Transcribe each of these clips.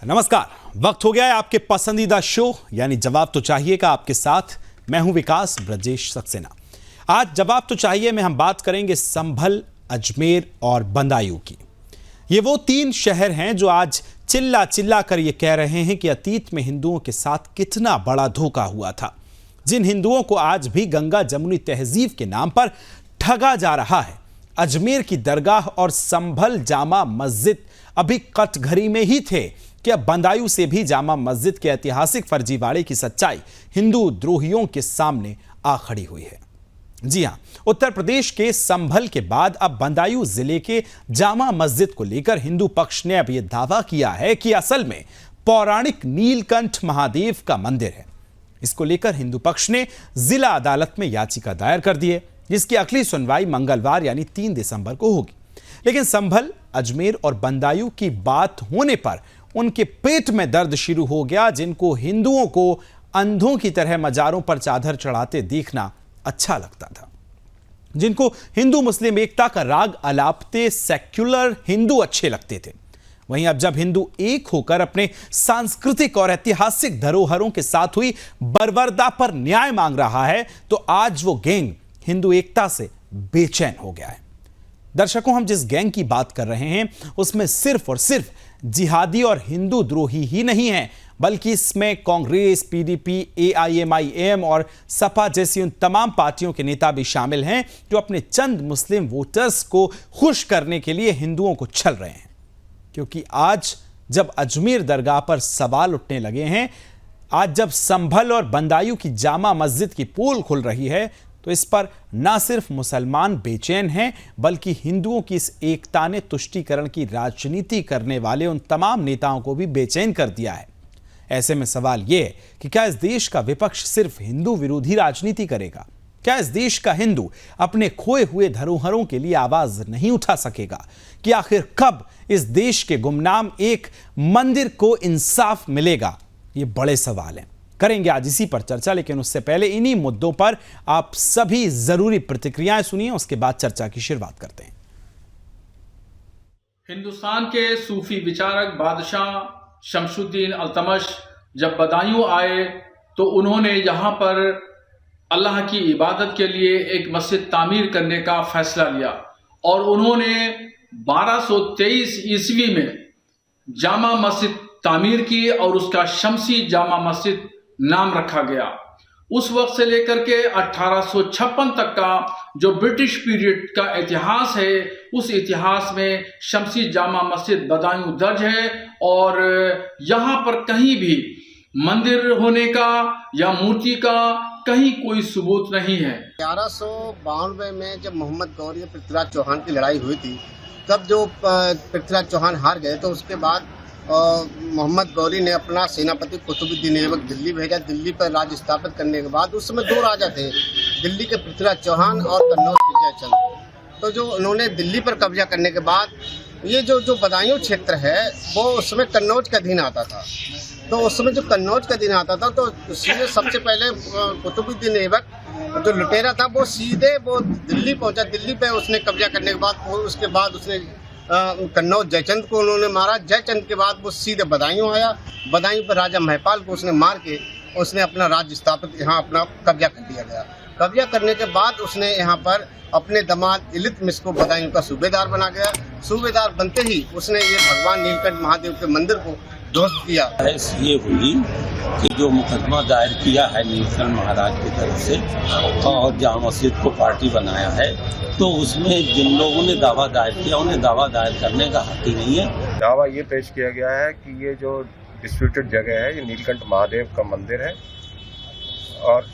नमस्कार। वक्त हो गया है आपके पसंदीदा शो यानी जवाब तो चाहिए का। आपके साथ मैं हूं विकास ब्रजेश सक्सेना। आज जवाब तो चाहिए में हम बात करेंगे संभल, अजमेर और बदायूं की। ये वो तीन शहर हैं जो आज चिल्ला चिल्ला कर ये कह रहे हैं कि अतीत में हिंदुओं के साथ कितना बड़ा धोखा हुआ था। जिन हिंदुओं को आज भी गंगा जमुनी तहजीब के नाम पर ठगा जा रहा है। अजमेर की दरगाह और संभल जामा मस्जिद अभी कटघरे में ही थे कि अब बदायूं से भी जामा मस्जिद के ऐतिहासिक फर्जीवाड़े की सच्चाई हिंदू द्रोहियों के सामने आ खड़ी हुई है। जी हां, उत्तर प्रदेश के संभल के बाद अब बदायूं जिले के जामा मस्जिद को लेकर हिंदू पक्ष ने अब यह दावा किया है कि असल में पौराणिक नीलकंठ महादेव का मंदिर है। इसको लेकर हिंदू पक्ष ने जिला अदालत में याचिका दायर कर दी है, जिसकी अगली सुनवाई मंगलवार यानी 3 दिसंबर को होगी। लेकिन संभल, अजमेर और बदायूं की बात होने पर उनके पेट में दर्द शुरू हो गया, जिनको हिंदुओं को अंधों की तरह मजारों पर चादर चढ़ाते देखना अच्छा लगता था, जिनको हिंदू मुस्लिम एकता का राग अलापते सेक्युलर हिंदू अच्छे लगते थे। वहीं अब जब हिंदू एक होकर अपने सांस्कृतिक और ऐतिहासिक धरोहरों के साथ हुई बर्बरता पर न्याय मांग रहा है, तो आज वो गैंग हिंदू एकता से बेचैन हो गया है। दर्शकों, हम जिस गैंग की बात कर रहे हैं उसमें सिर्फ और सिर्फ जिहादी और हिंदू द्रोही ही नहीं है, बल्कि इसमें कांग्रेस, पीडीपी, एआईएमआईएम और सपा जैसी उन तमाम पार्टियों के नेता भी शामिल हैं जो अपने चंद मुस्लिम वोटर्स को खुश करने के लिए हिंदुओं को छल रहे हैं। क्योंकि आज जब अजमेर दरगाह पर सवाल उठने लगे हैं, आज जब संभल और बदायूं की जामा मस्जिद की पोल खुल रही है, तो इस पर ना सिर्फ मुसलमान बेचैन हैं, बल्कि हिंदुओं की इस एकता ने तुष्टीकरण की राजनीति करने वाले उन तमाम नेताओं को भी बेचैन कर दिया है। ऐसे में सवाल यह है कि क्या इस देश का विपक्ष सिर्फ हिंदू विरोधी राजनीति करेगा? क्या इस देश का हिंदू अपने खोए हुए धरोहरों के लिए आवाज नहीं उठा सकेगा? कि आखिर कब इस देश के गुमनाम एक मंदिर को इंसाफ मिलेगा? ये बड़े सवाल हैं। करेंगे आज इसी पर चर्चा, लेकिन उससे पहले इन्हीं मुद्दों पर आप सभी जरूरी प्रतिक्रियाएं सुनिए, उसके बाद चर्चा की शुरुआत करते हैं। हिंदुस्तान के सूफी विचारक बादशाह शमसुद्दीन अल्तमश जब बदायूं आए तो उन्होंने यहाँ पर अल्लाह की इबादत के लिए एक मस्जिद तामीर करने का फैसला लिया और उन्होंने 1223 ईस्वी में जामा मस्जिद तामीर की और उसका शमसी जामा मस्जिद नाम रखा गया। उस वक्त से लेकर के 1856 तक का जो ब्रिटिश पीरियड का इतिहास है, उस इतिहास में शमसी जामा मस्जिद बदायूं दर्ज है और यहाँ पर कहीं भी मंदिर होने का या मूर्ति का कहीं कोई सबूत नहीं है। 1192 में जब मोहम्मद गौरी और पृथ्वीराज चौहान की लड़ाई हुई थी, तब जो पृथ्वीराज चौहान हार गए तो उसके बाद मोहम्मद गौरी ने अपना सेनापति कुतुबुद्दीन ऐबक दिल्ली भेजा। दिल्ली पर राज स्थापित करने के बाद उस समय 2 राजा थे, दिल्ली के पृथ्वीराज चौहान और कन्नौज के जयचंद। तो जो उन्होंने दिल्ली पर कब्जा करने के बाद ये जो बदायूं क्षेत्र है वो उस समय कन्नौज का अधीन आता था। तो उस समय जो कन्नौज का अधीन आता था तो सीधे सबसे पहले कुतुबुद्दीन ऐबक जो लुटेरा था वो सीधे वो दिल्ली पहुंचा। दिल्ली पे उसने कब्जा करने के बाद उसके बाद उसने कन्नौज जयचंद को उन्होंने मारा। जयचंद के बाद वो सीधे बदायूं आया। बदायूं पर राजा महिपाल को उसने मार के उसने अपना राज्य स्थापित यहाँ अपना कब्जा कर दिया गया। कब्जा करने के बाद उसने यहाँ पर अपने दामाद इलितमिश को बदायूं का सूबेदार बना गया। सूबेदार बनते ही उसने ये भगवान नीलकंठ महादेव के मंदिर को ध्वस्त किया। ये हुई कि जो मुकदमा दायर किया है नीलकंठ महाराज की तरफ से और जामा मस्जिद को पार्टी बनाया है, तो उसमें जिन लोगों ने दावा दायर किया उन्हें दावा दायर करने का हक ही नहीं है। दावा ये पेश किया गया है कि ये जो डिस्प्यूटेड जगह है ये नीलकंठ महादेव का मंदिर है और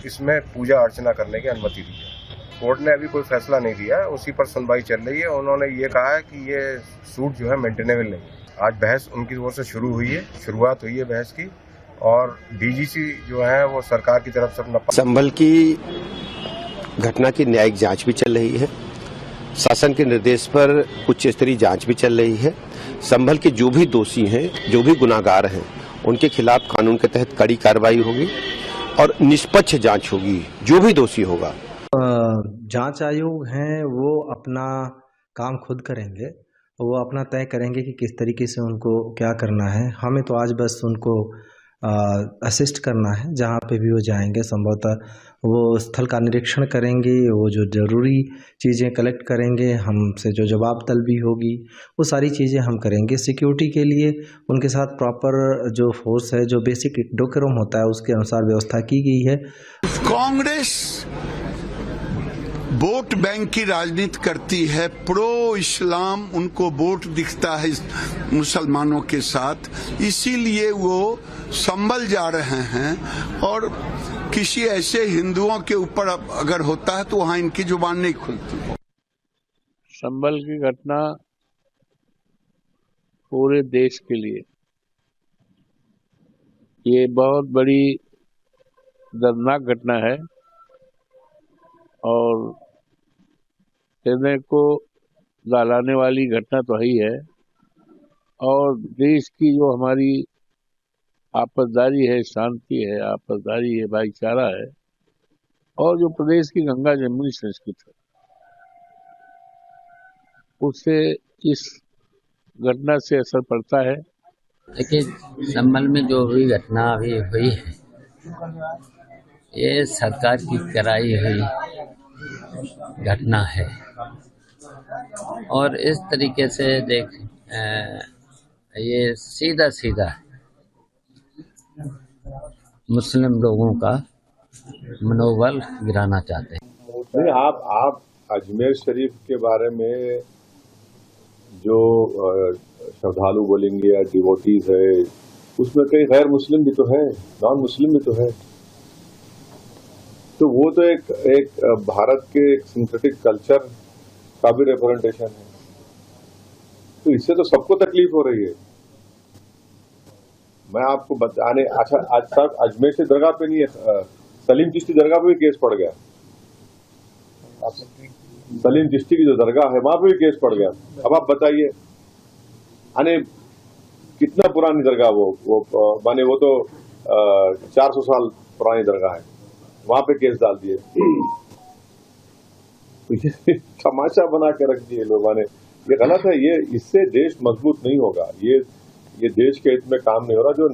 इसमें पूजा अर्चना करने की अनुमति दी है। कोर्ट ने अभी कोई फैसला नहीं दिया है, उसी पर सुनवाई चल रही है। उन्होंने ये कहा है कि ये सूट जो है मेंटेनेबल नहीं है। आज बहस उनकी ओर से शुरुआत हुई है बहस की और डीजीसी जो है वो सरकार की तरफ से अपना संभल की घटना की न्यायिक जांच भी चल रही है। शासन के निर्देश पर उच्च स्तरीय जांच भी चल रही है। संभल के जो भी दोषी हैं, जो भी गुनाहगार हैं, उनके खिलाफ कानून के तहत कड़ी कार्रवाई होगी और निष्पक्ष जांच होगी। जो भी दोषी होगा, जांच आयोग हैं वो अपना काम खुद करेंगे वो अपना तय करेंगे कि किस तरीके से उनको क्या करना है। हमें तो आज बस उनको असिस्ट करना है, जहाँ पे भी वो जाएंगे संभवतः वो स्थल का निरीक्षण करेंगे, वो जो ज़रूरी चीज़ें कलेक्ट करेंगे, हमसे जो जवाब तलबी होगी वो सारी चीज़ें हम करेंगे। सिक्योरिटी के लिए उनके साथ प्रॉपर जो फोर्स है, जो बेसिक डोकरम होता है उसके अनुसार व्यवस्था की गई है। कांग्रेस वोट बैंक की राजनीति करती है, प्रो इस्लाम उनको वोट दिखता है मुसलमानों के साथ, इसीलिए वो संभल जा रहे हैं। और किसी ऐसे हिंदुओं के ऊपर अगर होता है तो वहां इनकी जुबान नहीं खुलती। संभल की घटना पूरे देश के लिए ये बहुत बड़ी दर्दनाक घटना है और हृदय को दहलाने वाली घटना तो ही है। और देश की जो हमारी आपसदारी है, शांति है, आपसदारी है, भाईचारा है, और जो प्रदेश की गंगा जमुनी संस्कृति है, उससे इस घटना से असर पड़ता है। देखिए, संभल में जो भी घटना अभी हुई है ये सरकार की कराई हुई घटना है और इस तरीके से ये सीधा सीधा मुस्लिम लोगों का मनोबल गिराना चाहते हैं। नहीं, आप अजमेर शरीफ के बारे में जो श्रद्धालु बोलेंगे या डिवोटीज है, उसमें कई गैर मुस्लिम भी तो है, नॉन मुस्लिम भी तो है। तो वो तो एक भारत के एक सिंथेटिक कल्चर का भी रिप्रेजेंटेशन है। तो इससे तो सबको तकलीफ हो रही है। मैं आपको बताने, अच्छा आज तक अजमेर से दरगाह पे नहीं है, सलीम चिश्ती दरगाह पे भी केस पड़ गया। सलीम चिश्ती की जो दरगाह है वहां पे भी केस पड़ गया। अब आप बताइए, यानी कितना पुरानी दरगाह वो माने वो तो 400 साल पुरानी दरगाह है, वहां पे केस डाल दिए। तमाशा बना के रख दिए लोगों ने। ये गलत है, ये इससे देश मजबूत नहीं होगा। ये देश के हित में काम नहीं हो रहा। जो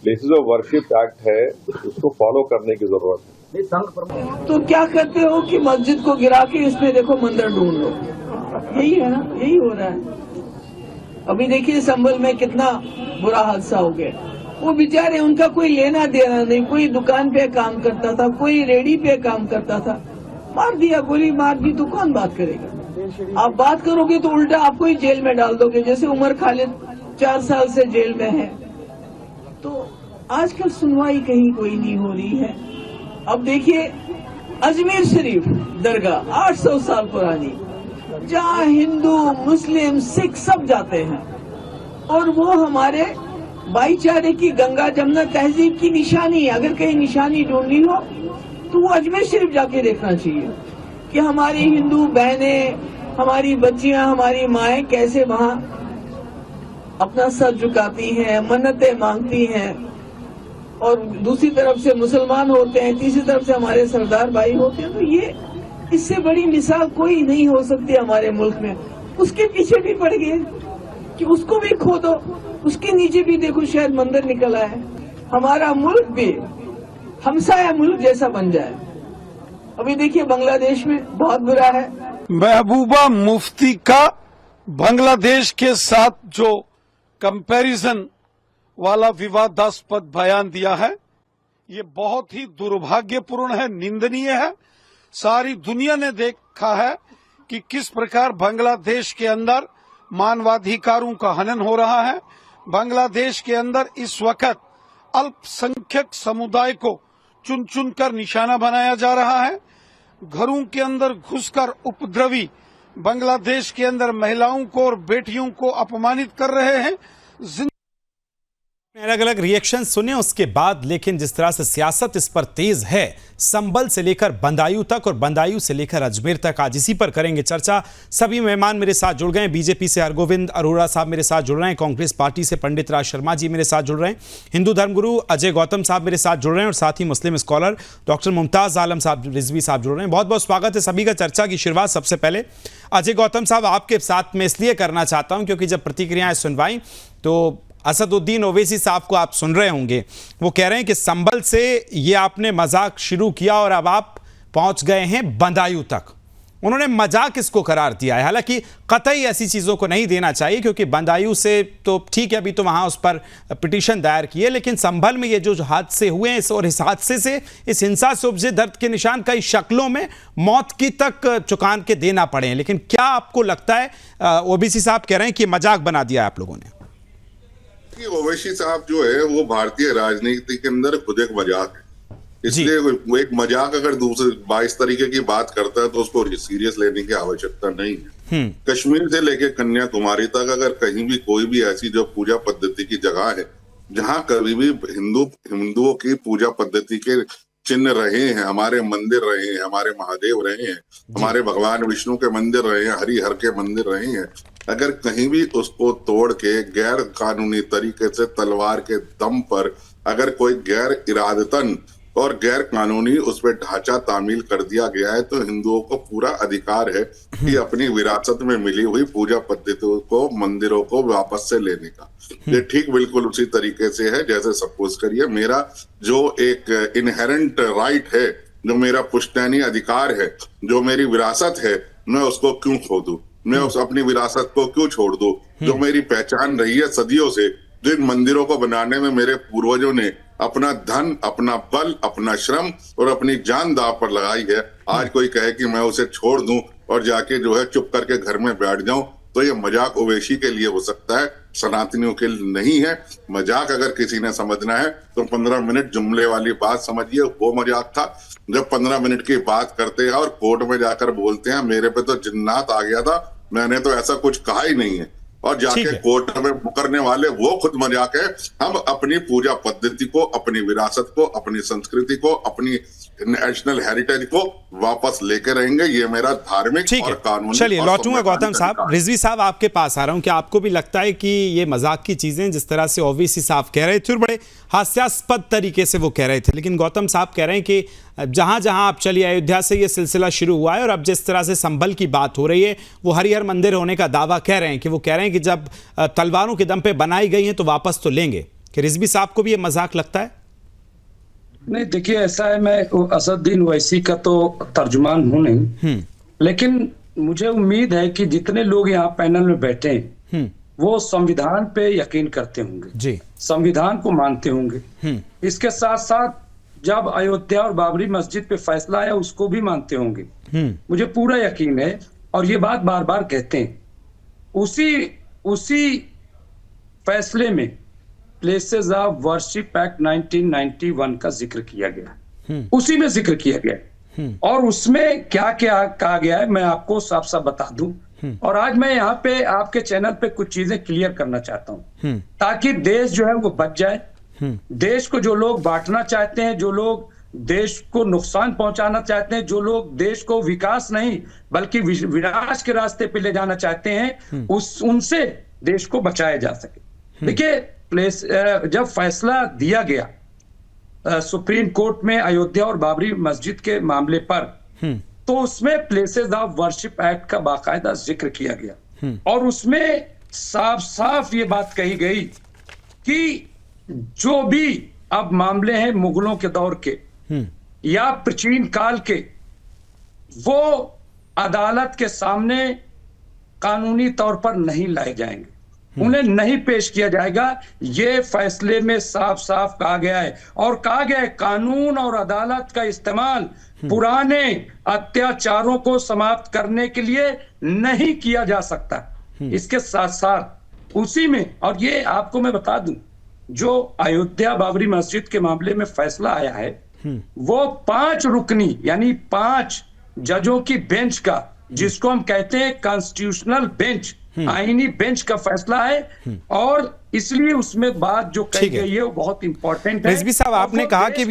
प्लेसेस ऑफ वर्शिप एक्ट है उसको फॉलो करने की जरूरत है। तो क्या करते हो कि मस्जिद को गिरा के इसमें देखो मंदिर ढूंढ लो, यही है ना, यही हो रहा है। अभी देखिए संभल में कितना बुरा हादसा हो गया। वो बेचारे, उनका कोई लेना देना नहीं, कोई दुकान पे काम करता था, कोई रेडी पे काम करता था, मार दिया, गोली मार दी, तो कौन बात करेगा? आप बात करोगे तो उल्टा आपको ही जेल में डाल दोगे, जैसे उमर खालिद 4 साल से जेल में है। तो आजकल सुनवाई कहीं कोई नहीं हो रही है। अब देखिए अजमेर शरीफ दरगाह 800 साल पुरानी, जहाँ हिंदू मुस्लिम सिख सब जाते हैं, और वो हमारे भाईचारे की, गंगा जमुना तहजीब की निशानी है। अगर कहीं निशानी ढूंढनी हो तो वो अजमेर शरीफ जाके देखना चाहिए कि हमारी हिंदू बहनें, हमारी बच्चियां, हमारी माएँ कैसे वहाँ अपना सर झुकाती हैं, मन्नतें मांगती हैं। और दूसरी तरफ से मुसलमान होते हैं, तीसरी तरफ से हमारे सरदार भाई होते हैं। तो ये इससे बड़ी मिसाल कोई नहीं हो सकती हमारे मुल्क में। उसके पीछे भी पड़ गए कि उसको भी खोदो, उसके नीचे भी देखो शायद मंदिर निकला है। हमारा मुल्क भी हमसाया मुल्क जैसा बन जाए। अभी देखिए बांग्लादेश में बहुत बुरा है। महबूबा मुफ्ती का बांग्लादेश के साथ जो कंपैरिजन वाला विवादास्पद बयान दिया है, ये बहुत ही दुर्भाग्यपूर्ण है, निंदनीय है। सारी दुनिया ने देखा है कि किस प्रकार बांग्लादेश के अंदर मानवाधिकारों का हनन हो रहा है। बांग्लादेश के अंदर इस वक्त अल्पसंख्यक समुदाय को चुन चुन कर निशाना बनाया जा रहा है। घरों के अंदर घुसकर उपद्रवी बांग्लादेश के अंदर महिलाओं को और बेटियों को अपमानित कर रहे हैं। अलग अलग रिएक्शन सुने उसके बाद, लेकिन जिस तरह से सियासत इस पर तेज है, संभल से लेकर बदायूं तक और बदायूं से लेकर अजमेर तक, आज इसी पर करेंगे चर्चा। सभी मेहमान मेरे साथ जुड़ गए। बीजेपी से हरगोविंद अरोड़ा साहब मेरे साथ जुड़ रहे हैं, कांग्रेस पार्टी से पंडित राज शर्मा जी मेरे साथ जुड़ रहे हैं, हिंदू धर्मगुरु अजय गौतम साहब मेरे साथ जुड़ रहे हैं और साथ ही मुस्लिम स्कॉलर डॉक्टर मुमताज आलम साहब रिजवी साहब जुड़ रहे हैं। बहुत बहुत स्वागत है सभी का। चर्चा की शुरुआत सबसे पहले अजय गौतम साहब आपके साथ में इसलिए करना चाहता हूं क्योंकि जब प्रतिक्रियाएं सुनवाई तो असदुद्दीन ओवैसी साहब को आप सुन रहे होंगे, वो कह रहे हैं कि संभल से ये आपने मजाक शुरू किया और अब आप पहुंच गए हैं बदायूं तक। उन्होंने मजाक इसको करार दिया है, हालांकि कतई ऐसी चीज़ों को नहीं देना चाहिए क्योंकि बदायूं से तो ठीक है, अभी तो वहाँ उस पर पिटीशन दायर की है, लेकिन संभल में ये जो हादसे हुए हैं और इस हादसे से, इस हिंसा से उपजे दर्द के निशान कई शक्लों में मौत की तक चुकान के देना पड़े हैं। लेकिन क्या आपको लगता है, ओबीसी साहब कह रहे हैं कि मजाक बना दिया है आप लोगों ने? ओवैसी साहब जो है वो भारतीय राजनीति के अंदर खुद एक मजाक है, इसलिए वो एक मजाक अगर दूसरे 22 तरीके की बात करता है तो उसको सीरियस लेने की आवश्यकता नहीं है। कश्मीर से लेके कन्याकुमारी तक अगर कहीं भी कोई भी ऐसी जो पूजा पद्धति की जगह है जहां कभी भी हिंदुओं की पूजा पद्धति के चिन्ह रहे हैं, हमारे मंदिर रहे हैं, हमारे महादेव रहे हैं, हमारे भगवान विष्णु के मंदिर रहे हैं, हरिहर के मंदिर रहे हैं, अगर कहीं भी उसको तोड़ के गैर कानूनी तरीके से तलवार के दम पर अगर कोई गैर इरादतन और गैर कानूनी उस पर ढांचा तामील कर दिया गया है तो हिंदुओं को पूरा अधिकार है कि अपनी विरासत में मिली हुई पूजा पद्धतियों को, मंदिरों को वापस से लेने का। ये ठीक बिल्कुल उसी तरीके से है जैसे सपोज करिए मेरा जो एक इनहेरेंट राइट है, जो मेरा पुश्तैनी अधिकार है, जो मेरी विरासत है, मैं उसको क्यों खो दूं? मैं उस अपनी विरासत को क्यों छोड़ दूं? जो मेरी पहचान रही है सदियों से, जिन मंदिरों को बनाने में मेरे पूर्वजों ने अपना धन, अपना बल, अपना श्रम और अपनी जान दांव पर लगाई है, आज कोई कहे कि मैं उसे छोड़ दूं और जाके जो है चुप करके घर में बैठ जाऊं, तो ये मजाक ओवैसी के लिए हो सकता है, सनातनियों के लिए नहीं है। मजाक अगर किसी ने समझना है तो 15 मिनट जुमले वाली बात समझिए, वो मजाक था। जब 15 मिनट की बात करते हैं और कोर्ट में जाकर बोलते हैं मेरे पे तो जिन्नात आ गया था, मैंने तो ऐसा कुछ कहा ही नहीं है, और जाके कोर्ट में मुकरने वाले वो खुद मजाक है। हम अपनी पूजा पद्धति को, अपनी विरासत को, अपनी संस्कृति को, अपनी नेशनल हेरिटेज को वापस लेके रहेंगे। ये मेरा धार्मिक और कानूनी। चलिए लौटूंगा गौतम साहब। रिजवी साहब आपके पास आ रहा हूं, क्या आपको भी लगता है कि ये मजाक की चीजें जिस तरह से ओवैसी साहब कह रहे थे और बड़े हास्यास्पद तरीके से वो कह रहे थे, लेकिन गौतम साहब कह रहे हैं कि जहां जहां आप चलिए, अयोध्या से ये सिलसिला शुरू हुआ है और अब जिस तरह से संभल की बात हो रही है, वो हरिहर मंदिर होने का दावा कह रहे हैं कि वो कह रहे हैं कि जब तलवारों के दम पे बनाई गई हैं तो वापस तो लेंगे। कि रिजवी साहब को भी ये मजाक लगता है? नहीं, देखिए ऐसा है, मैं असदुद्दीन ओवैसी का तो तर्जुमान हूं नहीं, लेकिन मुझे उम्मीद है कि जितने लोग यहाँ पैनल में बैठे हैं वो संविधान पे यकीन करते होंगे जी, संविधान को मानते होंगे। इसके साथ साथ जब अयोध्या और बाबरी मस्जिद पे फैसला आया उसको भी मानते होंगे, मुझे पूरा यकीन है। और ये बात बार बार कहते हैं, उसी फैसले में प्लेसेस ऑफ वर्शिप एक्ट 1991 का जिक्र किया गया, उसी में जिक्र किया गया, और उसमें क्या क्या कहा गया है मैं आपको साफ साफ बता दूं। और आज मैं यहाँ पे आपके चैनल पे कुछ चीजें क्लियर करना चाहता हूँ ताकि देश जो है वो बच जाए। देश को जो लोग बांटना चाहते हैं, जो लोग देश को नुकसान पहुंचाना चाहते हैं, जो लोग देश को विकास नहीं बल्कि विनाश के रास्ते पे ले जाना चाहते हैं, उनसे देश को बचाया जा सके। देखिए, जब फैसला दिया गया सुप्रीम कोर्ट में अयोध्या और बाबरी मस्जिद के मामले पर, तो उसमें प्लेसेस ऑफ वर्शिप एक्ट का बाकायदा जिक्र किया गया और उसमें साफ साफ ये बात कही गई कि जो भी अब मामले हैं मुगलों के दौर के या प्राचीन काल के, वो अदालत के सामने कानूनी तौर पर नहीं लाए जाएंगे, उन्हें नहीं पेश किया जाएगा। ये फैसले में साफ साफ कहा गया है, और कहा गया है कानून और अदालत का इस्तेमाल पुराने अत्याचारों को समाप्त करने के लिए नहीं किया जा सकता। इसके साथ साथ उसी में, और ये आपको मैं बता दूं, जो अयोध्या बाबरी मस्जिद के मामले में फैसला आया है वो 5 रुकनी यानी 5 जजों की बेंच का, जिसको हम कहते हैं कॉन्स्टिट्यूशनल बेंच, आईनी बेंच का फैसला है। और इसलिए उसमें बात जो कही गई है वो बहुत इंपॉर्टेंट है। रिजवी साहब, आपने कहा कि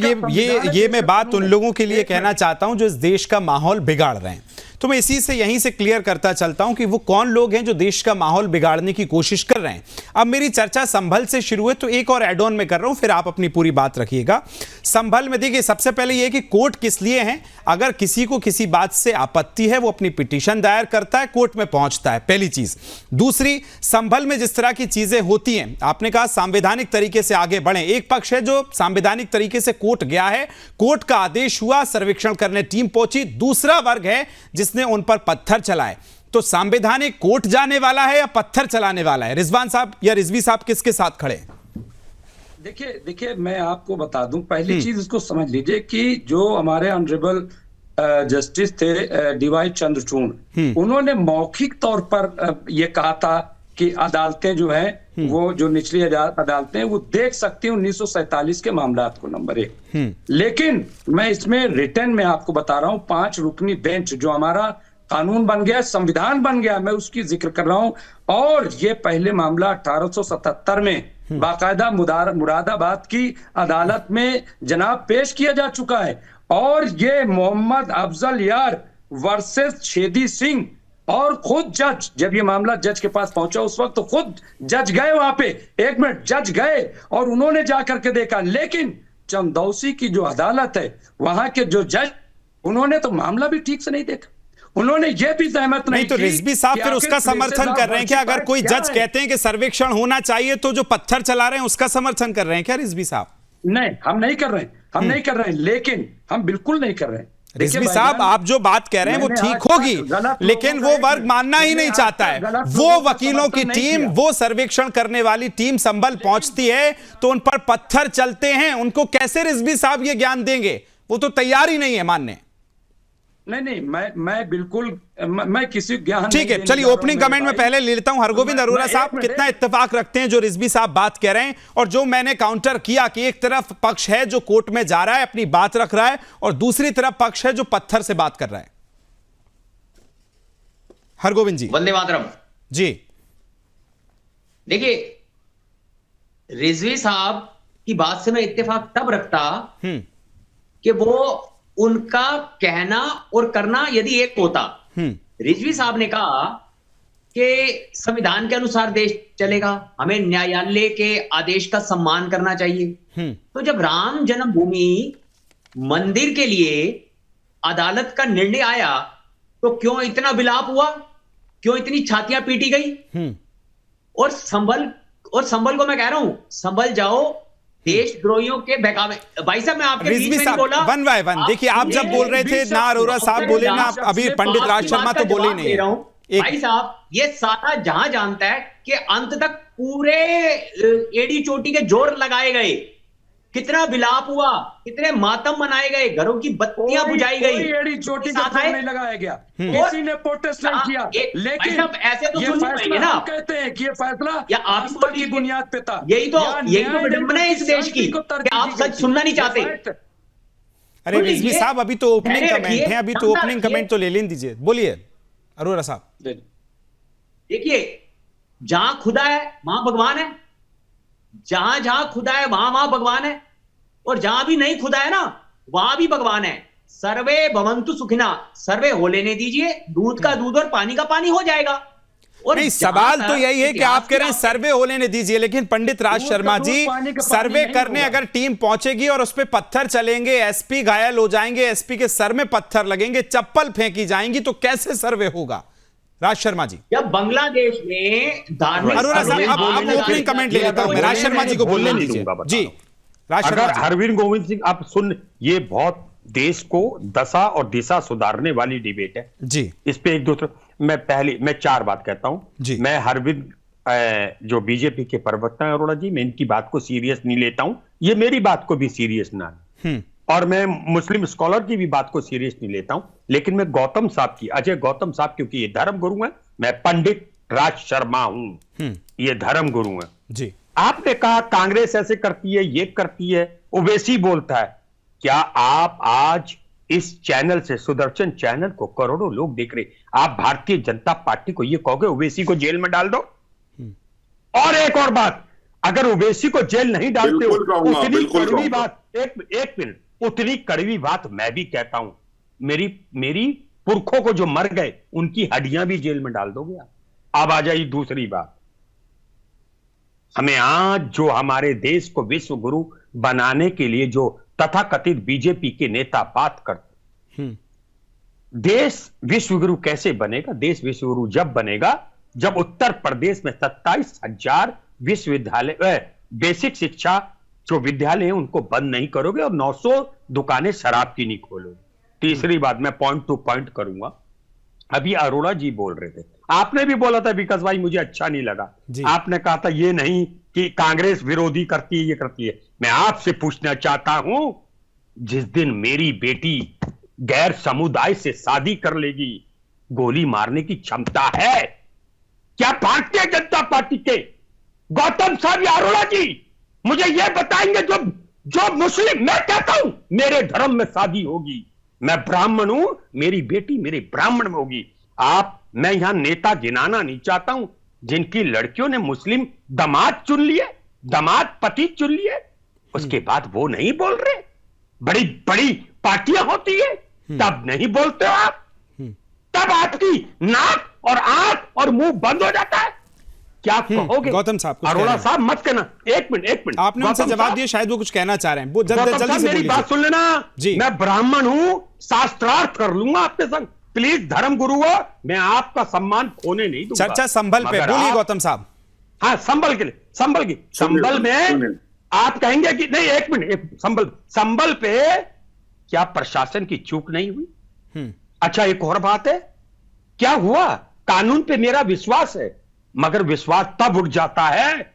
ये मैं बात उन लोगों के लिए कहना चाहता हूं जो इस देश का माहौल बिगाड़ रहे हैं, तो मैं इसी से यहीं से क्लियर करता चलता हूं कि वो कौन लोग हैं जो देश का माहौल बिगाड़ने की कोशिश कर रहे हैं। अब मेरी चर्चा संभल से शुरू है, तो एक और एड ऑन में कर रहा हूं, फिर आप अपनी पूरी बात रखिएगा। संभल में देखिए, सबसे पहले यह कि कोर्ट किस लिए है। अगर किसी को किसी बात से आपत्ति है, वो अपनी पिटीशन दायर करता है, कोर्ट में पहुंचता है, पहली चीज। दूसरी, संभल में जिस तरह की चीजें होती हैं, आपने कहा संवैधानिक तरीके से आगे बढ़े। एक पक्ष है जो संवैधानिक तरीके से कोर्ट गया है, कोर्ट का आदेश हुआ, सर्वेक्षण करने टीम पहुंची। दूसरा वर्ग है जिसने उन पर पत्थर चलाए। तो संवैधानिक कोर्ट जाने वाला है या पत्थर चलाने वाला है? रिजवान साहब या रिजवी साहब किसके साथ खड़े? देखिए मैं आपको बता दूं, पहली चीज इसको समझ लीजिए कि जो हमारे ऑनरेबल जस्टिस थे डीवाई चंद्रचूड़, उन्होंने मौखिक तौर पर यह कहा था कि अदालतें जो हैं वो जो निचली अदालतें हैं वो देख सकती हैं 1947 के मामलात को, नंबर 1। लेकिन मैं इसमें रिटर्न में आपको बता रहा हूं 5 रुकनी बेंच जो हमारा कानून बन गया, संविधान बन गया, मैं उसकी जिक्र कर रहा हूं। और ये पहले मामला 1877 में बाकायदा मुरादाबाद की अदालत में जनाब पेश किया जा चुका है। और ये मोहम्मद अफजल यार वर्सेस छेदी सिंह, और खुद जज, जब ये मामला जज के पास पहुंचा उस वक्त तो खुद जज गए वहां पे, 1 मिनट, जज गए और उन्होंने जाकर के देखा। लेकिन चंदौसी की जो अदालत है, वहां के जो जज, उन्होंने तो मामला भी ठीक से नहीं देखा, उन्होंने ये भी सहमत नहीं तो रिजवी साहब फिर उसका समर्थन कर रहे हैं कि अगर कोई जज कहते हैं कि सर्वेक्षण होना चाहिए, तो जो पत्थर चला रहे हैं उसका समर्थन कर रहे हैं क्या रिजवी साहब? नहीं, हम नहीं कर रहे हैं, हम नहीं कर रहे हैं, लेकिन हम बिल्कुल नहीं कर रहे हैं। रिजवी साहब, आप जो बात कह रहे हैं वो ठीक होगी, लेकिन वो वर्ग मानना ही नहीं चाहता है। वो वकीलों की टीम, वो सर्वेक्षण करने वाली टीम संभल पहुंचती है तो उन पर पत्थर चलते हैं। उनको कैसे रिजवी साहब ये ज्ञान देंगे? वो तो तैयार ही नहीं है मानने। नहीं, मैं बिल्कुल मैं किसी ज्ञान, ठीक है, चलिए ओपनिंग कमेंट में पहले ले लेता हूं। हरगोविंद अरोड़ा साहब, कितना इत्तेफाक रखते हैं जो रिजवी साहब बात कह रहे हैं और जो मैंने काउंटर किया कि एक तरफ पक्ष है जो कोर्ट में जा रहा है, अपनी बात रख रहा है, और दूसरी तरफ पक्ष है जो पत्थर से बात कर रहा है? हरगोविंद जी। वंदे मातरम जी। देखिए, रिजवी साहब की बात से मैं इत्तेफाक तब रखता कि वो उनका कहना और करना यदि एक होता। रिजवी साहब ने कहा कि संविधान के अनुसार देश चलेगा, हमें न्यायालय के आदेश का सम्मान करना चाहिए। तो जब राम जन्मभूमि मंदिर के लिए अदालत का निर्णय आया तो क्यों इतना विलाप हुआ, क्यों इतनी छातियां पीटी गई? और संभल को मैं कह रहा हूं, संभल जाओ देशद्रोहियों के बहकावे। भाई साहब, मैं आपके बीच में बोला 1 बाय 1। देखिए, आप जब बोल रहे थे ना अरोड़ा साहब बोले ना अभी पंडित राज शर्मा तो बोले ही नहीं। भाई साहब, ये सारा जहां जानता है कि अंत तक पूरे एड़ी चोटी के जोर लगाए गए, कितना विलाप हुआ, कितने मातम मनाए गए, घरों की बत्तियां बुझाई गई, एड़ी चोटी का जोर नहीं लगाया गया, किसी ने प्रोटेस्ट नहीं किया। लेकिन ऐसे तो सुन पाएंगे ना, कहते हैं कि ये फैसला या आप की बुनियाद पे था। यही तो विडंबना है इस देश की कि आप सच सुनना नहीं चाहते। अरे रिजवी साहब, अभी तो ओपनिंग कमेंट है, अभी तो ओपनिंग कमेंट तो ले लेने दीजिए। बोलिए अरोड़ा साहब। देखिए, जहां खुदा है वहां भगवान है, जहां जहां खुदा है वहां भगवान है, और जहां भी नहीं खुदा है ना वहां भी भगवान है। सर्वे भवन्तु सुखिना, सर्वे हो लेने दीजिए, दूध का दूध और पानी का पानी हो जाएगा। और नहीं, सवाल तो यही है कि आप कह रहे हैं सर्वे हो लेने दीजिए, लेकिन पंडित राज शर्मा जी, सर्वे करने अगर टीम पहुंचेगी और उस पर पत्थर चलेंगे, एसपी घायल हो जाएंगे, एसपी के सर में पत्थर लगेंगे, चप्पल फेंकी जाएंगी, तो कैसे सर्वे होगा? राज शर्मा जी। जब बांग्लादेश में धार्मिक, अरोड़ा साहब, आप ओपनिंग कमेंट ले लेता हूं, राज शर्मा जी को बोलने दीजिए जी। अगर हरवीर गोविंद सिंह, आप सुन, ये बहुत देश को दशा और दिशा सुधारने वाली डिबेट है जी। इस पे एक दूसरे, मैं 4 बात कहता हूं। मैं हरवीर जो बीजेपी के प्रवक्ता है अरोड़ा जी, मैं इनकी बात को सीरियस नहीं लेता हूं, ये मेरी बात को भी सीरियस ना ले, और मैं मुस्लिम स्कॉलर की भी बात को सीरियस नहीं लेता हूं। लेकिन मैं गौतम साहब की, अजय गौतम साहब, क्योंकि ये धर्म गुरु हैं, मैं पंडित राज शर्मा हूं, ये धर्म गुरु हैं जी। आपने कहा कांग्रेस ऐसे करती है, ये करती है, ओवैसी बोलता है। क्या आप आज इस चैनल से, सुदर्शन चैनल को करोड़ों लोग देख रहे, आप भारतीय जनता पार्टी को ये कहोगे ओवैसी को जेल में डाल दो? और एक और बात, अगर ओवैसी को जेल नहीं डालते हो, बिल्कुल कहूंगा, उतनी बिल्कुल कड़वी कहूंगा। बात, एक मिनट, उतनी कड़वी बात मैं भी कहता हूं, मेरी पुरखों को जो मर गए उनकी हड्डियां भी जेल में डाल दोगे आप। अब आ जाइए दूसरी बात, हमें आज जो हमारे देश को विश्व गुरु बनाने के लिए जो तथाकथित बीजेपी के नेता बात करते, देश विश्व गुरु कैसे बनेगा? देश विश्व गुरु जब बनेगा जब उत्तर प्रदेश में 27,000 विश्वविद्यालय बेसिक शिक्षा जो विद्यालय हैं उनको बंद नहीं करोगे और 900 दुकानें शराब की नहीं खोलोगे। तीसरी बात मैं पॉइंट टू पॉइंट करूंगा, अभी अरोड़ा जी बोल रहे थे, आपने भी बोला था विकास भाई मुझे अच्छा नहीं लगा, आपने कहा था ये नहीं कि कांग्रेस विरोधी करती है, ये करती है। मैं आपसे पूछना चाहता हूं, जिस दिन मेरी बेटी गैर समुदाय से शादी कर लेगी, गोली मारने की क्षमता है क्या भारतीय जनता पार्टी के गौतम साहब या अरोड़ा जी? मुझे यह बताएंगे जो मुस्लिम, मैं कहता हूं मेरे धर्म में शादी होगी, मैं ब्राह्मण हूं, मेरी बेटी मेरे ब्राह्मण में होगी। मैं यहां नेता गिनाना नहीं चाहता हूं जिनकी लड़कियों ने मुस्लिम दामाद चुन लिए, दामाद पति चुन लिए, उसके बाद वो नहीं बोल रहे। बड़ी बड़ी पार्टियां होती है तब नहीं बोलते हो आप, तब आपकी नाक और आंख और मुंह बंद हो जाता है। क्या कहोगे गौतम साहब? अरोड़ा साहब मत कहना, एक मिनट आपने उनसे जवाब दिया, शायद वो कुछ कहना चाह रहे हैं, वो जल्दी से मेरी बात सुन लेना जी। मैं ब्राह्मण हूं, शास्त्रार्थ कर लूंगा आपके संग, प्लीज धर्म गुरु हो, मैं आपका सम्मान खोने नहीं दूंगा। चर्चा संभल पे, बोलिए गौतम साहब। हाँ, संभल के लिए, संभल में आप कहेंगे कि नहीं, एक मिनट, संभल पे क्या प्रशासन की चूक नहीं हुई? अच्छा, एक और बात है, क्या हुआ? कानून पे मेरा विश्वास है, मगर विश्वास तब उठ जाता है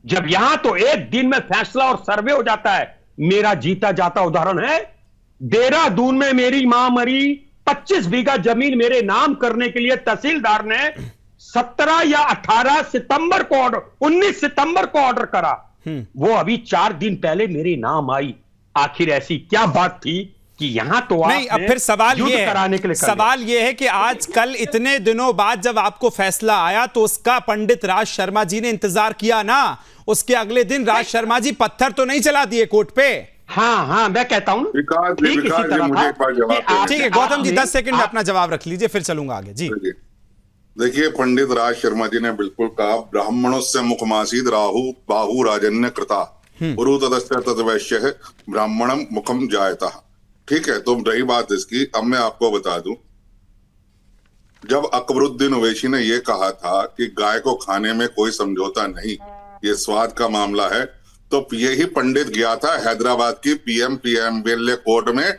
जब यहां तो एक दिन में फैसला और सर्वे हो जाता है। मेरा जीता जाता उदाहरण है, देहरादून में मेरी मां मरी, 25 बीघा जमीन मेरे नाम करने के लिए तहसीलदार ने 17 या 18 सितंबर को ऑर्डर, 19 सितंबर को ऑर्डर करा, वो अभी 4 दिन पहले मेरे नाम आई। आखिर ऐसी क्या बात थी कि यहां तो नहीं, अब फिर सवाल ये है कि आज कल इतने दिनों बाद जब आपको फैसला आया तो उसका पंडित राज शर्मा जी ने इंतजार किया ना, उसके अगले दिन राज शर्मा जी पत्थर तो नहीं चला दिए कोर्ट पे। हाँ, मैं कहता हूं ठीक है गौतम जी, 10 सेकंड में अपना जवाब रख लीजिए, फिर चलूंगा आगे जी। देखिए, पंडित राज शर्मा जी ने बिल्कुल कहा, ब्राह्मणों से मुखमासीद राहु बाहु राजन्य कृता पुरु तदस्य तदवैश्य है ब्राह्मणम मुखम जायता। ठीक है, तो रही बात इसकी, अब मैं आपको बता दूं, जब अकबरुद्दीन ओवैसी ने यह कहा था कि गाय को खाने में कोई समझौता नहीं, ये स्वाद का मामला है, तो यही पंडित गया था हैदराबाद की पीएमपीएमएलए कोर्ट में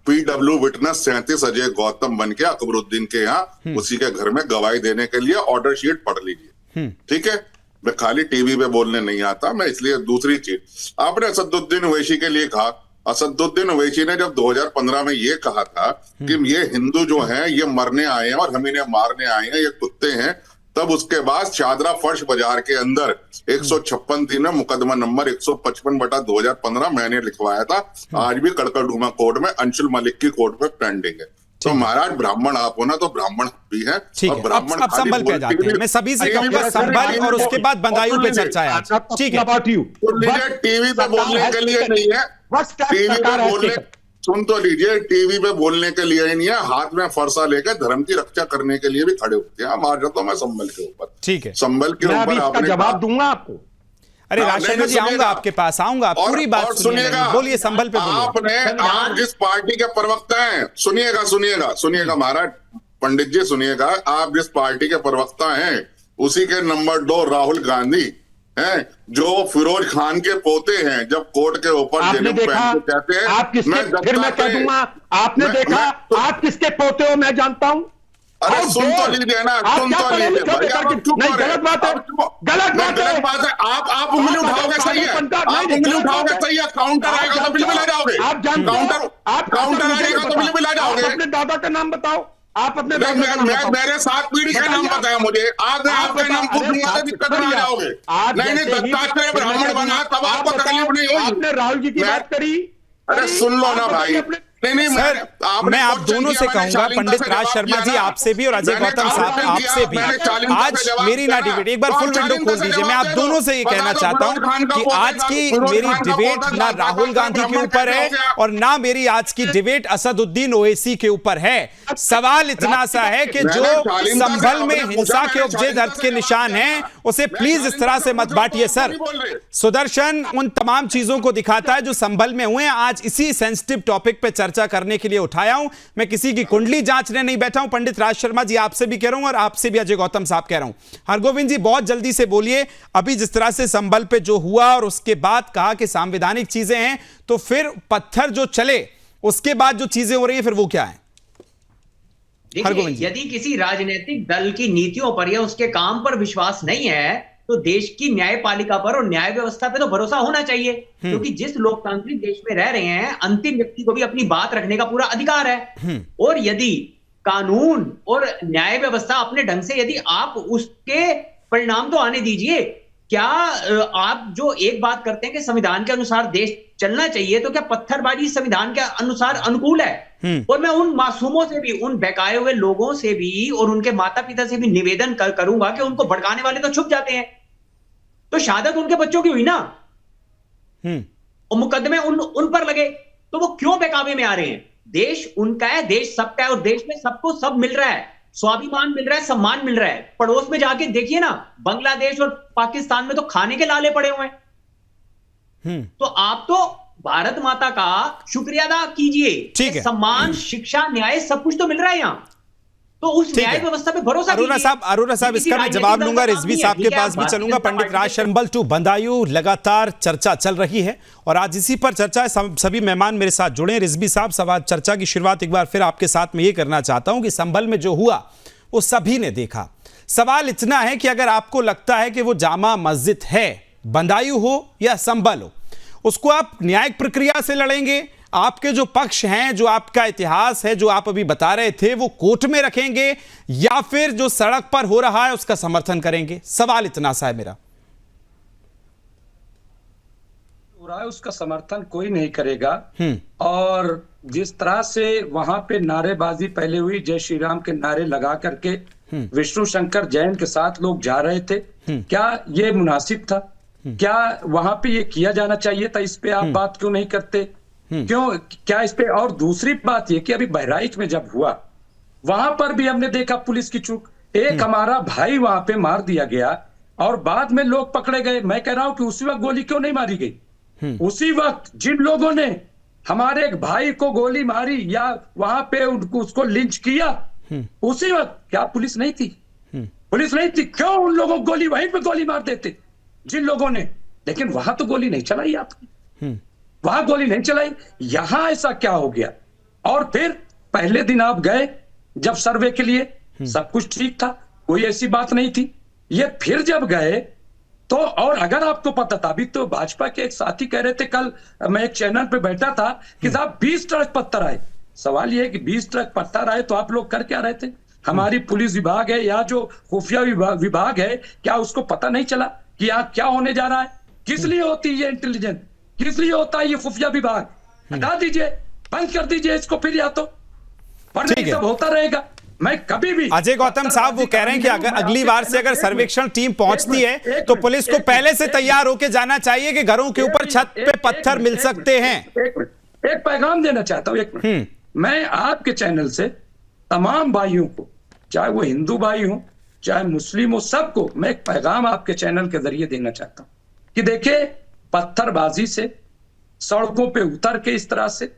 पीडब्ल्यू विटनेस 37 अजय गौतम बन के अकबरुद्दीन के यहाँ उसी के घर में गवाही देने के लिए ऑर्डर शीट पढ़ लीजिए। ठीक है, मैं खाली टीवी पे बोलने नहीं आता मैं, इसलिए दूसरी चीज आपने असदुद्दीन ओवैसी के लिए कहा, असदुद्दीन ओवैसी ने जब 2015 में ये कहा था कि ये हिंदू जो हैं ये मरने आए हैं और हम इन्हें मारने आए हैं, ये कुत्ते हैं, तब उसके बाद शादरा फर्श बाजार के अंदर 156 में मुकदमा नंबर 155/2015 मैंने लिखवाया था, आज भी कड़कड़डूमा कोर्ट में अंशुल मलिक की कोर्ट में पेंडिंग है। तो महाराज ब्राह्मण आप हो ना, तो ब्राह्मण भी हैं। ठीक है, अब संभल पे जाते हैं, मैं सभी से कहूंगा संभल और उसके बाद बंदायूं पे चर्चा है आज। ठीक है, टीवी पे बोलने के लिए नहीं है, टीवी पे बोलने, सुन तो लीजिए, टीवी पे बोलने के लिए नहीं है, हाथ में फरसा लेकर धर्म की रक्षा करने के लिए भी खड़े होते हैं। हमारा तो मैं संभल के ऊपर, ठीक है, संभल के ऊपर आपने जवाब दूंगा आपको। अरे राज शर्मा जी, आऊंगा आपके पास, आऊंगा, पूरी बात सुनिएगा, बोलिए संभल पे बोलिए। आप जिस पार्टी के प्रवक्ता हैं, सुनिएगा महाराज, पंडित जी सुनिएगा, आप जिस पार्टी के प्रवक्ता हैं उसी के नंबर 2 राहुल गांधी हैं, जो फिरोज खान के पोते हैं, जब कोर्ट के ऊपर आपने देखा, कहते हैं आप किसके, फिर मैं कह दूंगा, आपने देखा आप किसके पोते हो मैं जानता हूं। अरे सुन तो लीजिए ना, सुन तो लीजिए, गलत बात है, गलत बात है। आप उंगली उठाओगे सही है, आप उंगली उठाओगे सही है, काउंटर आएगा तो बिल्कुल आ जाओगे, आप जानते हैं, काउंटर आएगा तो बिल्कुल आ जाओगे। अपने दादा का नाम बताओ, आप अपने मेरे 7 पीढ़ी का नाम बताया मुझे, आज मैं आपका नाम पूछूंगा तो दिक्कत में आ जाओगे। नहीं, दत्तात्रेय ब्राह्मण बना तब आपको तकलीफ नहीं होगी। आपने राहुल जी की बात करी, अरे सुन लो ना भाई, नहीं सर, मैं आप दोनों से कहूंगा, पंडित राज शर्मा जी आपसे भी और अजय गौतम साहब आपसे भी, आज मेरी ना डिबेट, एक बार फुल विंडो खोल दीजिए। मैं आप दोनों से ये कहना चाहता हूं कि आज की मेरी डिबेट ना राहुल गांधी के ऊपर है और ना मेरी आज की डिबेट असदुद्दीन ओवैसी के ऊपर है। सवाल इतना सा है कि जो संभल में हिंसा के उपजे दर्द के निशान हैं उसे प्लीज इस तरह से मत बांटिए। सर, सुदर्शन उन तमाम चीजों को दिखाता है जो संभल में हुए। आज इसी सेंसिटिव टॉपिक पे चर्चा करने के लिए उठाया हूं। मैं किसी की कुंडली जांचने नहीं बैठा हूं। पंडित राज शर्मा जी आपसे भी कह रहा हूं और आपसे भी अजय गौतम साहब कह रहा हूं। हरगोविंद जी बहुत जल्दी से बोलिए, अभी जिस तरह से संभल पे जो हुआ और उसके बाद कहा कि संवैधानिक चीजें हैं, तो फिर पत्थर जो चले उसके बाद जो चीजें हो रही हैं फिर वो क्या है? देखिए, यदि किसी राजनीतिक दल की नीतियों पर या उसके काम पर विश्वास नहीं है तो देश की न्यायपालिका पर और न्याय व्यवस्था पे तो भरोसा होना चाहिए, क्योंकि जिस लोकतांत्रिक देश में रह रहे हैं अंतिम व्यक्ति को भी अपनी बात रखने का पूरा अधिकार है। और यदि कानून और न्याय व्यवस्था अपने ढंग से, यदि आप उसके परिणाम तो आने दीजिए। क्या आप जो एक बात करते हैं कि संविधान के अनुसार देश चलना चाहिए, तो क्या पत्थरबाजी संविधान के अनुसार अनुकूल है? और मैं उन मासूमों से भी, उन बहकाए हुए लोगों से भी और उनके माता पिता से भी निवेदन करूंगा कि उनको भड़काने वाले तो छुप जाते हैं, तो शहादत उनके बच्चों की हुई ना, और मुकदमे उन पर लगे, तो वो क्यों बहकावे में आ रहे हैं? देश उनका है, देश सबका है और देश में सबको सब मिल रहा है, स्वाभिमान मिल रहा है, सम्मान मिल रहा है। पड़ोस में जाके देखिए ना, बांग्लादेश और पाकिस्तान में तो खाने के लाले पड़े हुए हैं। तो आप तो भारत माता का शुक्रिया अदा कीजिए। सम्मान, शिक्षा, न्याय सब कुछ तो मिल रहा है यहाँ, तो उस न्याय व्यवस्था पे भरोसा कीजिए। अरोड़ा साहब इसका मैं जवाब लूंगा, रिजवी साहब के पास भी चलूंगा। पंडित राज शर्मा टू बदायूं लगातार चर्चा चल रही है और आज इसी पर चर्चा है। सभी मेहमान मेरे साथ जुड़े। रिजवी साहब, सवाल चर्चा की शुरुआत एक बार फिर आपके साथ में ये करना चाहता हूं कि संभल में जो हुआ वो सभी ने देखा। सवाल इतना है कि अगर आपको लगता है कि वो जामा मस्जिद है, बदायूं हो या संभल हो, उसको आप न्यायिक प्रक्रिया से लड़ेंगे, आपके जो पक्ष हैं, जो आपका इतिहास है, जो आप अभी बता रहे थे, वो कोर्ट में रखेंगे, या फिर जो सड़क पर हो रहा है उसका समर्थन करेंगे? सवाल इतना सा है मेरा। हो रहा है उसका समर्थन कोई नहीं करेगा। और जिस तरह से वहां पे नारेबाजी पहले हुई, जय श्री राम के नारे लगा करके विष्णु शंकर जैन के साथ लोग जा रहे थे, क्या ये मुनासिब था? क्या वहां पे ये किया जाना चाहिए था? इस पे आप बात क्यों नहीं करते? क्यों, क्या इस पे? और दूसरी बात ये कि अभी बहराइच में जब हुआ, वहां पर भी हमने देखा पुलिस की चूक। एक हमारा भाई वहां पे मार दिया गया और बाद में लोग पकड़े गए। मैं कह रहा हूं कि उसी वक्त गोली क्यों नहीं मारी गई? उसी वक्त जिन लोगों ने हमारे एक भाई को गोली मारी या वहां पे उसको लिंच किया, उसी वक्त क्या पुलिस नहीं थी? पुलिस नहीं थी, क्यों उन लोगों को गोली वहीं पे गोली मार देते जिन लोगों ने? लेकिन वहां तो गोली नहीं चलाई आपने, वहां गोली नहीं चलाई। यहां ऐसा क्या हो गया? और फिर पहले दिन आप गए जब सर्वे के लिए, सब कुछ ठीक था, कोई ऐसी बात नहीं थी। ये फिर जब गए तो, और अगर आपको पता था, अभी तो भाजपा के एक साथी कह रहे थे, कल मैं एक चैनल पे बैठा था कि साहब 20 ट्रक पत्थर आए। सवाल ये है कि 20 ट्रक पत्थर आए तो आप लोग कर क्या रहे थे? हमारी पुलिस विभाग है या जो खुफिया विभाग है, क्या उसको पता नहीं चला कि यहाँ क्या होने जा रहा है? किस लिए होती है इंटेलिजेंस? किस लिए होता है ये खुफिया विभाग? हटा दीजिए, बंद कर दीजिए इसको फिर, या तो सब होता रहेगा। मैं कभी भी, अजय गौतम साहब वो कह रहे हैं कि अगर अगली बार से अगर सर्वेक्षण टीम पहुंचती है तो पुलिस को पहले से तैयार होकर जाना चाहिए कि घरों के ऊपर छत पे पत्थर मिल सकते हैं। एक पैगाम देना चाहता हूं, एक मिनट। मैं आपके चैनल से तमाम भाइयों को, चाहे वो हिंदू भाई हो चाहे मुस्लिम हो, सबको मैं एक पैगाम आपके चैनल के जरिए देना चाहता हूं कि देखिए, पत्थरबाजी से, सड़कों पे उतर के इस तरह से,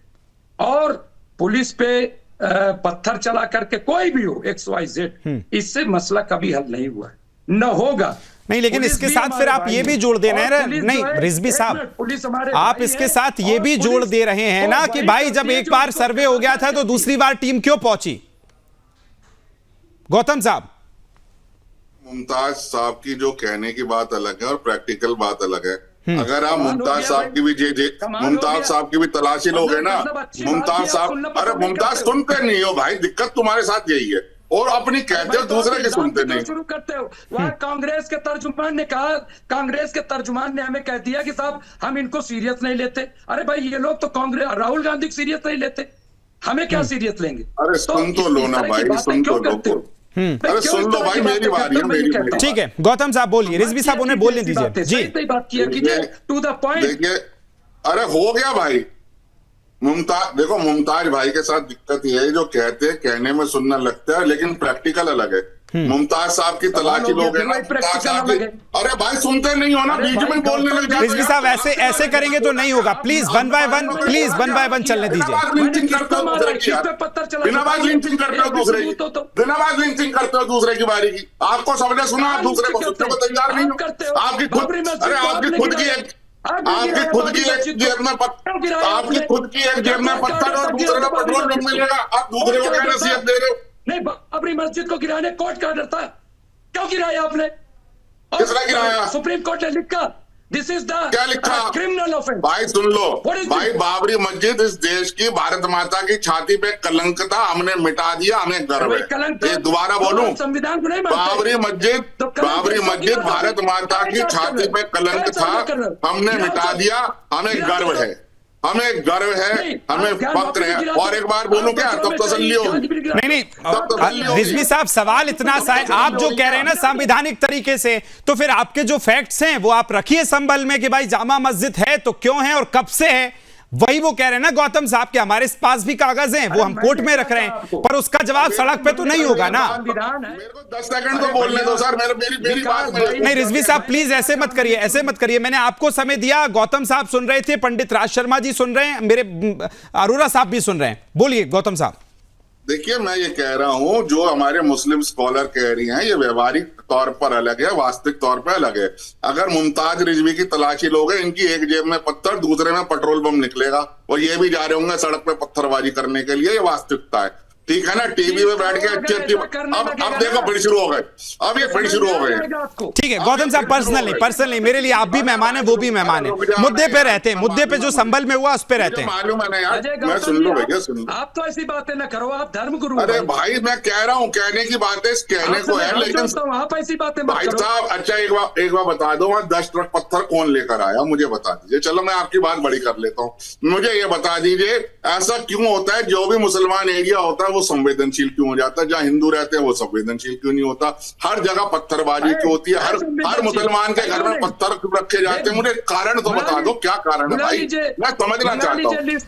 और पुलिस पे पत्थर चला करके, कोई भी हो XYZ, इससे मसला कभी हल नहीं हुआ है, न होगा। नहीं, लेकिन इसके साथ फिर आप ये भी जोड़ दे रहे हैं, नहीं रिजवी साहब, आप इसके साथ ये भी जोड़ दे रहे हैं ना कि भाई जब एक बार सर्वे हो गया था तो दूसरी बार टीम क्यों पहुंची? गौतम साहब, मुमताज साहब की जो कहने की बात अलग है और प्रैक्टिकल बात अलग है। अगर आप मुमताज साहब की भी तलाशी लोगे ना, मुमताज साहब, अरे मुमताज सुनते नहीं हो भाई, दिक्कत तुम्हारे साथ यही है, और अपनी कहते हो दूसरे के सुनते नहीं। शुरू करते हो। वहां कांग्रेस के तर्जुमान ने कहा, कांग्रेस के तर्जुमान ने हमें कह दिया कि साहब हम इनको सीरियस नहीं लेते। अरे भाई, ये लोग तो कांग्रेस, राहुल गांधी को सीरियस नहीं लेते, हमें क्या सीरियस लेंगे? अरे सुन तो लो ना भाई, सुन तो लो। अरे सुन लो भाई, मेरी बारी है, मेरी। ठीक है गौतम साहब बोलिए, रिजवी साहब उन्हें बोलने दीजिए जी। सही बात किया कीजिए, टू द पॉइंट। देखिए, अरे हो गया भाई। मुमताज, देखो मुमताज भाई के साथ दिक्कत ये है, जो कहते हैं कहने में सुनना लगता है लेकिन प्रैक्टिकल अलग है। मुमताज साहब की तलाशी लोग हैं ना, अरे भाई सुनते नहीं हो ना, बीच में बोलने लग जाते हैं। रिजवी साहब ऐसे करेंगे तो नहीं होगा, प्लीज वन बाय वन चलने दीजिए। लिंचिंग करते हो दूसरे की, बिना बात लिंचिंग करते हो दूसरे की, बिना बात लिंचिंग करते हो दूसरे की बारी की। आपको सबने सुना, आप दूसरे को सुनने को तैयार नहीं हो। आपकी खुद की एक जेब में पत्थर और दूसरे का पेट्रोल नहीं मिलेगा, आप दूसरे को क्या नसीहत दे रहे हो? नहीं, अपनी मस्जिद को गिराने कोर्ट का डरता है, क्यों गिराया आपने? किसने गिराया? सुप्रीम कोर्ट ने लिखा, दिस इज द क्या लिखा? Criminal offence. भाई सुन लो भाई, बाबरी मस्जिद इस देश की भारत माता की छाती पे कलंक था, हमने मिटा दिया, हमें गर्व है। ये दोबारा बोलूं, संविधान को नहीं मानते? बाबरी मस्जिद भारत माता की छाती पे कलंक था, हमने मिटा दिया, हमें गर्व है, हमें गर्व है, हमें फक्र है। और एक बार बोलूं क्या, तब तसल्ली होगी। नहीं रिजवी साहब, सवाल इतना सा है, आप जो कह रहे हैं ना संवैधानिक तरीके से, तो फिर आपके जो फैक्ट्स हैं वो आप रखिए संभल में कि भाई जामा मस्जिद है तो क्यों है और कब से है, वही वो कह रहे हैं ना गौतम साहब के हमारे पास भी कागज हैं, वो हम कोर्ट में रख रहे हैं, पर उसका जवाब सड़क पे तो नहीं होगा ना। मेरे को 10 सेकंड तो बोलने दो सर, मेरी बात नहीं रिजवी साहब प्लीज ऐसे मत करिए, मैंने आपको समय दिया, गौतम साहब सुन रहे थे, पंडित राज शर्मा जी सुन रहे हैं, मेरे अरोरा साहब भी सुन रहे हैं, बोलिए गौतम साहब। देखिए, मैं ये कह रहा हूं, जो हमारे मुस्लिम स्कॉलर कह रही हैं, ये व्यवहारिक तौर पर अलग है, वास्तविक तौर पर अलग है। अगर मुमताज रिजवी की तलाशी लोगे, इनकी एक जेब में पत्थर, दूसरे में पेट्रोल बम निकलेगा, और ये भी जा रहे होंगे सड़क पे पत्थरबाजी करने के लिए, ये वास्तविकता है। ठीक है ना, टीवी में बैठ के अच्छी अब देखो फिर शुरू हो गए, अब ये फिर शुरू हो गए। ठीक है गौतम साहब, पर्सनल नहीं, मेरे लिए आप भी मेहमान है, वो भी मेहमान है, मुद्दे पे रहते हैं, मुद्दे पे जो संभल में हुआ उस पे रहते हैं। मालूम है ना यार, मैं सुन लो भैया, सुन लो। आप तो ऐसी बातें ना करो, आप धर्म गुरु। अरे भाई मैं कह रहा हूँ, कहने की बात है, कहने को है, लेकिन आप ऐसी बातें भाई साहब, अच्छा एक बार बता दो, वहां 10 ट्रक पत्थर कौन लेकर आया, मुझे बता दीजिए। चलो मैं आपकी बात बड़ी कर लेता हूँ, मुझे ये बता दीजिए, ऐसा क्यों होता है जो भी मुसलमान एरिया होता है वो संवेदनशील क्यों हो जाता है, जहां हिंदू रहते हैं वो संवेदनशील क्यों नहीं होता? हर जगह पत्थरबाजी क्यों होती है? हर मुसलमान के घर में पत्थर रखे जाते हैं, मुझे कारण तो बता दो, क्या कारण है भाई, मैं समझना चाहता हूँ।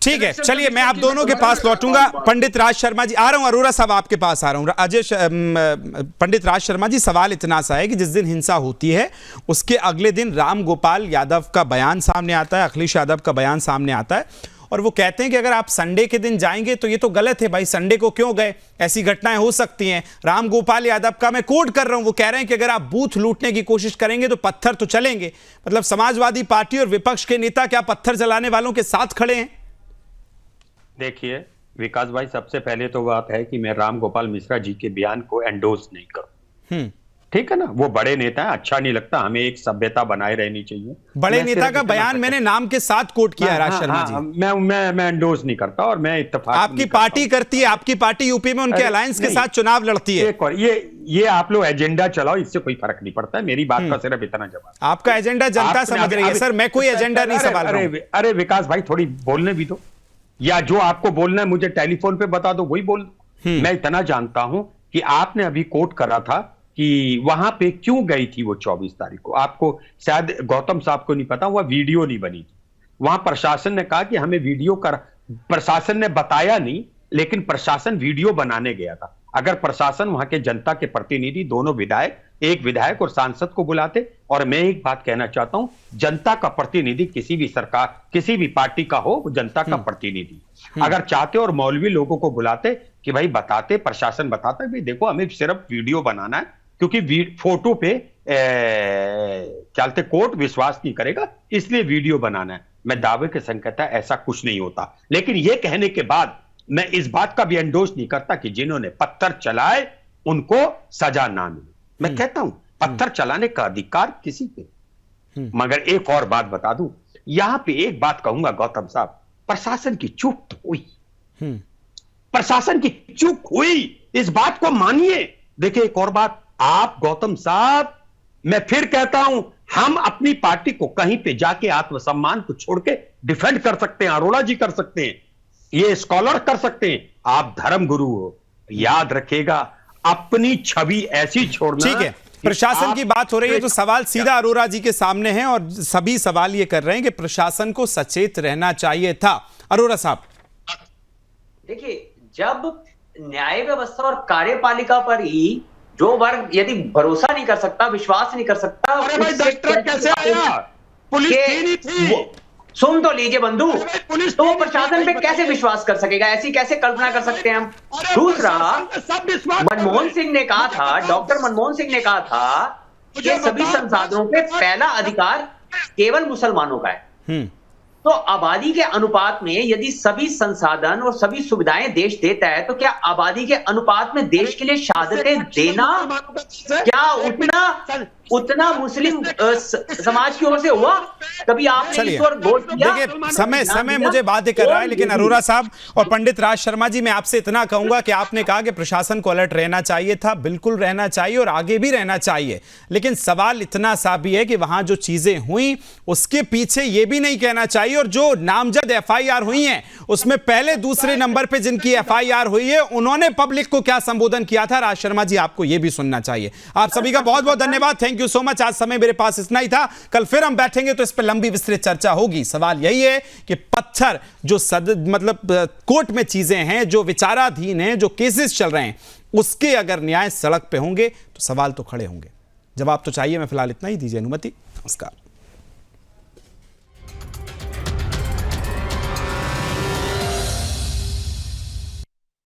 ठीक है, चलिए मैं आप दोनों के पास लौटूंगा। पंडित राज शर्मा जी, आ रहा हूं, अरोरा साहब आपके पास आ रहा हूं। पंडित राज शर्मा जी, सवाल इतना सा है कि जिस दिन हिंसा होती है उसके अगले दिन राम गोपाल यादव का बयान सामने आता है, अखिलेश यादव का बयान सामने आता है, और वो कहते हैं कि अगर आप संडे के दिन जाएंगे तो ये तो गलत है भाई, संडे को क्यों गए, ऐसी घटनाएं हो सकती हैं। राम गोपाल यादव का मैं कोट कर रहा हूं, वो कह रहे हैं कि अगर आप बूथ लूटने की कोशिश करेंगे तो पत्थर तो चलेंगे। मतलब समाजवादी पार्टी और विपक्ष के नेता क्या पत्थर जलाने वालों के साथ खड़े हैं? देखिए विकास भाई, सबसे पहले तो बात है कि मैं राम गोपाल मिश्रा जी के बयान को एंडोर्स नहीं करूं, ठीक है ना, वो बड़े नेता है, अच्छा नहीं लगता, हमें एक सभ्यता बनाए रहनी चाहिए। बड़े नेता का बयान मैंने नाम के साथ कोट किया है राज शर्मा जी। मैं एंडोर्स नहीं करता, और मैं इत्तेफाक आपकी पार्टी करती है, आपकी पार्टी यूपी में उनके अलायंस के साथ चुनाव लड़ती है। ये आप लोग एजेंडा चलाओ, इससे कोई फर्क नहीं पड़ता है, मेरी बात का सिर्फ इतना जवाब। आपका एजेंडा जनता समझ रही है सर, मैं कोई एजेंडा नहीं सवाल रहा हूं। अरे विकास भाई, थोड़ी बोलने भी दो, या जो आपको बोलना है मुझे टेलीफोन पे बता दो, वही बोल। मैं इतना जानता हूं कि आपने अभी कोट करा था कि वहां पे क्यों गई थी वो 24 तारीख को, आपको शायद गौतम साहब को नहीं पता, वह वीडियो नहीं बनी थी। वहां प्रशासन ने कहा कि हमें वीडियो कर, प्रशासन ने बताया नहीं, लेकिन प्रशासन वीडियो बनाने गया था। अगर प्रशासन वहां के जनता के प्रतिनिधि, दोनों विधायक, एक विधायक और सांसद को बुलाते, और मैं एक बात कहना चाहता हूं, जनता का प्रतिनिधि किसी भी सरकार, किसी भी पार्टी का हो, जनता का प्रतिनिधि अगर चाहते और मौलवी लोगों को बुलाते कि भाई बताते, प्रशासन बताता भाई देखो हमें सिर्फ वीडियो बनाना है, क्योंकि फोटो पे चलते कोर्ट विश्वास नहीं करेगा, इसलिए वीडियो बनाना है। मैं दावे के संग कहता ऐसा कुछ नहीं होता, लेकिन यह कहने के बाद मैं इस बात का भी एंडोर्स नहीं करता कि जिन्होंने पत्थर चलाए उनको सजा ना मिले। मैं कहता हूं पत्थर चलाने का अधिकार किसी पे, मगर एक और बात बता दूं, यहां पे एक बात कहूंगा गौतम साहब, प्रशासन की चूक तो हुई, प्रशासन की चूक हुई, इस बात को मानिए। देखिए एक और बात, आप गौतम साहब, मैं फिर कहता हूं, हम अपनी पार्टी को कहीं पे जाके आत्मसम्मान को छोड़ के डिफेंड कर सकते हैं, अरोड़ा जी कर सकते हैं, ये स्कॉलर कर सकते हैं, आप धर्म गुरु हो, याद रखिएगा अपनी छवि ऐसी छोड़ना। ठीक है, प्रशासन की बात हो रही है तो सवाल सीधा अरोरा जी के सामने है और सभी सवाल ये कर रहे हैं कि प्रशासन को सचेत रहना चाहिए था। अरोरा साहब, देखिए, जब न्याय व्यवस्था और कार्यपालिका पर ही जो वर्ग यदि भरोसा नहीं कर सकता, विश्वास नहीं कर सकता, कैसे आया? पुलिस नहीं थी। सुन तो लीजिए बंधु, तो प्रशासन पे कैसे विश्वास कर सकेगा? ऐसी कैसे कल्पना कर सकते हैं हम? दूसरा, मनमोहन सिंह ने कहा था, डॉक्टर मनमोहन सिंह ने कहा था कि सभी संसाधनों पे पहला अधिकार केवल मुसलमानों का है। तो आबादी के अनुपात में यदि सभी संसाधन और सभी सुविधाएं देश देता है, तो क्या आबादी के अनुपात में देश के लिए शहादतें देना क्या उतना मुस्लिम समाज की ओर से हुआ? कभी आपने इस पर गौर किया? देखिए, समय मुझे बाध्य कर रहा है, लेकिन अरोरा साहब और पंडित राज शर्मा जी, मैं आपसे इतना कहूंगा कि आपने कहा कि प्रशासन को अलर्ट रहना चाहिए था, बिल्कुल रहना चाहिए और आगे भी रहना चाहिए, लेकिन सवाल इतना सा भी है कि वहां जो चीजें हुई उसके पीछे यह भी नहीं कहना चाहिए, और जो नामजद एफआईआर हुई हैं उसमें पहले दूसरे नंबर पे जिनकी एफआईआर हुई है उन्होंने पब्लिक को क्या संबोधन किया था। राज शर्मा जी, आपको यह भी सुनना चाहिए। आप सभी का बहुत बहुत धन्यवाद, थैंक यू सो मच। आज समय मेरे पास इतना ही था, कल फिर हम बैठेंगे तो इस पर लंबी विस्तृत चर्चा होगी। सवाल यही है कि पत्थर जो कोर्ट में चीजें हैं, जो विचाराधीन हैं, जो केसेस चल रहे हैं, उसके अगर न्याय सड़क पे होंगे तो सवाल तो खड़े होंगे। जवाब तो चाहिए। मैं फिलहाल इतना ही, दीजिए अनुमति, नमस्कार।